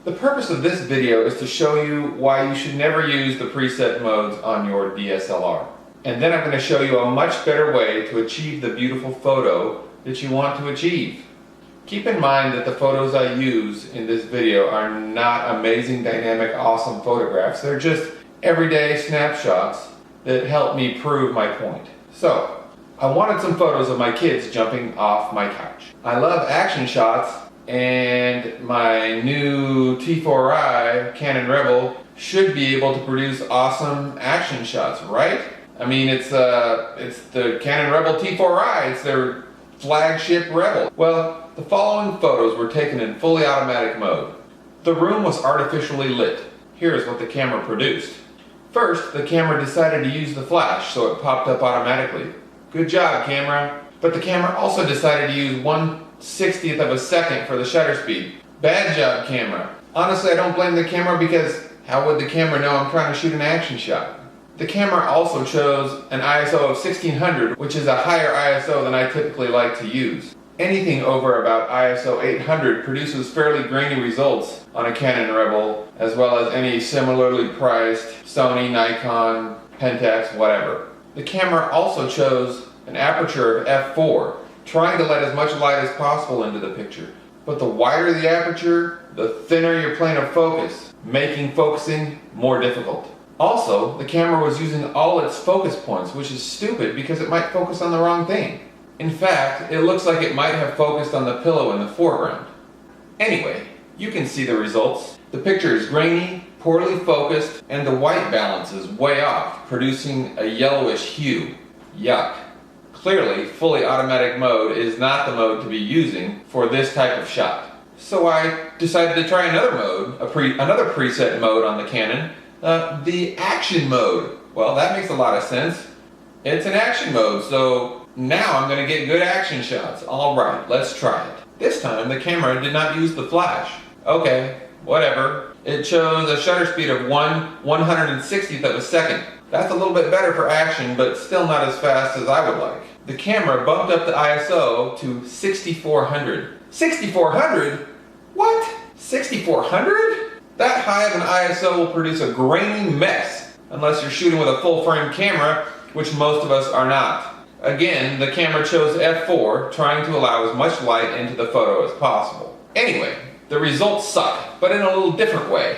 The purpose of this video is to show you why you should never use the preset modes on your DSLR. And then I'm going to show you a much better way to achieve the beautiful photo that you want to achieve. Keep in mind that the photos I use in this video are not amazing, dynamic, awesome photographs. They're just everyday snapshots that help me prove my point. So, I wanted some photos of my kids jumping off my couch. I love action shots, and my new T4i Canon Rebel should be able to produce awesome action shots, right? I mean, it's the Canon Rebel T4i, it's their flagship Rebel. Well, the following photos were taken in fully automatic mode. The room was artificially lit. Here's what the camera produced. First, the camera decided to use the flash, so it popped up automatically. Good job, camera. But the camera also decided to use 1/60th of a second for the shutter speed. Bad job, camera. Honestly, I don't blame the camera because how would the camera know I'm trying to shoot an action shot? The camera also chose an ISO of 1600, which is a higher ISO than I typically like to use. Anything over about ISO 800 produces fairly grainy results on a Canon Rebel, as well as any similarly priced Sony, Nikon, Pentax, whatever. The camera also chose an aperture of f4, trying to let as much light as possible into the picture. But the wider the aperture, the thinner your plane of focus, making focusing more difficult. Also, the camera was using all its focus points, which is stupid because it might focus on the wrong thing. In fact, it looks like it might have focused on the pillow in the foreground. Anyway, you can see the results. The picture is grainy, poorly focused, and the white balance is way off, producing a yellowish hue. Yuck. Clearly, fully automatic mode is not the mode to be using for this type of shot. So I decided to try another mode, another preset mode on the Canon, the action mode. Well, that makes a lot of sense. It's an action mode, so now I'm going to get good action shots. Alright, let's try it. This time the camera did not use the flash. Okay, whatever. It chose a shutter speed of 1/160th of a second. That's a little bit better for action, but still not as fast as I would like. The camera bumped up the ISO to 6400. 6400? What? 6400? That high of an ISO will produce a grainy mess, unless you're shooting with a full-frame camera, which most of us are not. Again, the camera chose f4, trying to allow as much light into the photo as possible. Anyway, the results suck, but in a little different way.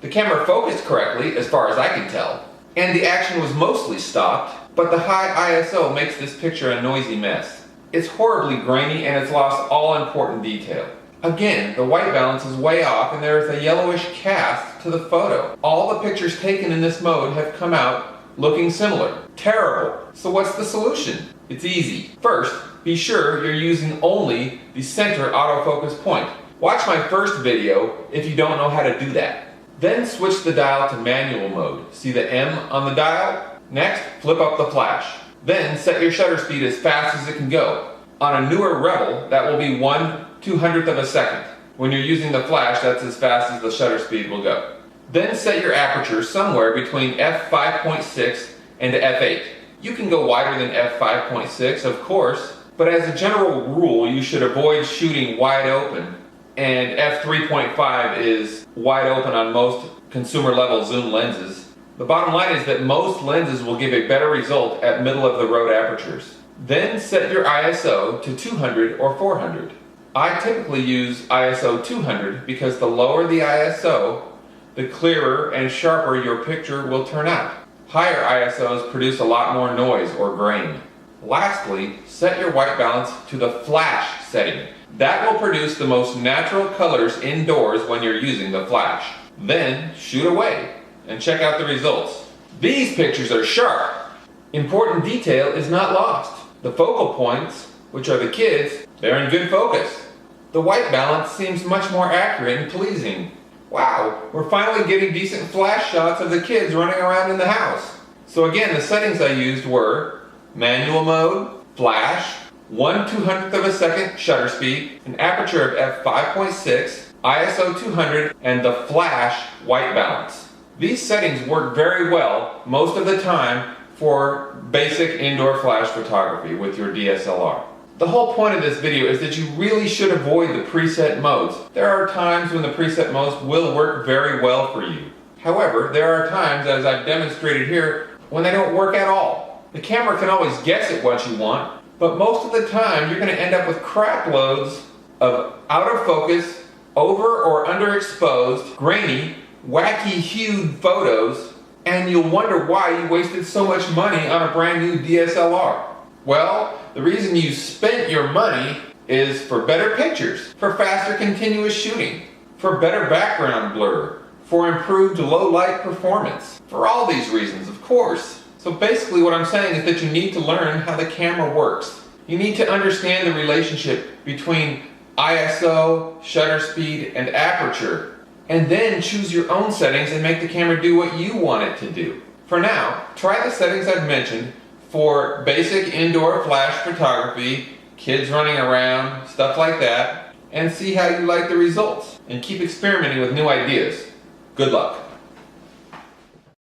The camera focused correctly, as far as I can tell, and the action was mostly stopped, but the high ISO makes this picture a noisy mess. It's horribly grainy and it's lost all important detail. Again, the white balance is way off and there is a yellowish cast to the photo. All the pictures taken in this mode have come out looking similar. Terrible. So what's the solution? It's easy. First, be sure you're using only the center autofocus point. Watch my first video if you don't know how to do that. Then switch the dial to manual mode. See the M on the dial? Next, flip up the flash. Then set your shutter speed as fast as it can go. On a newer Rebel, that will be 1/200th of a second. When you're using the flash, that's as fast as the shutter speed will go. Then set your aperture somewhere between f5.6 and f8. You can go wider than f5.6, of course, but as a general rule, you should avoid shooting wide open, and f3.5 is wide open on most consumer level zoom lenses. The bottom line is that most lenses will give a better result at middle of the road apertures. Then set your ISO to 200 or 400. I typically use ISO 200 because the lower the ISO, the clearer and sharper your picture will turn out. Higher ISOs produce a lot more noise or grain. Lastly, set your white balance to the flash setting. That will produce the most natural colors indoors when you're using the flash. Then shoot away and check out the results. These pictures are sharp. Important detail is not lost. The focal points, which are the kids, they're in good focus. The white balance seems much more accurate and pleasing. Wow, we're finally getting decent flash shots of the kids running around in the house. So again, the settings I used were manual mode, flash, 1/200th of a second shutter speed, an aperture of f5.6, ISO 200, and the flash white balance. These settings work very well most of the time for basic indoor flash photography with your DSLR. The whole point of this video is that you really should avoid the preset modes. There are times when the preset modes will work very well for you. However, there are times, as I've demonstrated here, when they don't work at all. The camera can always guess at what you want, but most of the time you're going to end up with crap loads of out of focus, over or underexposed, grainy, wacky hued photos, and you'll wonder why you wasted so much money on a brand new DSLR. Well, the reason you spent your money is for better pictures, for faster continuous shooting, for better background blur, for improved low light performance, for all these reasons, of course. So basically what I'm saying is that you need to learn how the camera works. You need to understand the relationship between ISO, shutter speed, and aperture, and then choose your own settings and make the camera do what you want it to do. For now, try the settings I've mentioned for basic indoor flash photography, kids running around, stuff like that, and see how you like the results. And keep experimenting with new ideas. Good luck.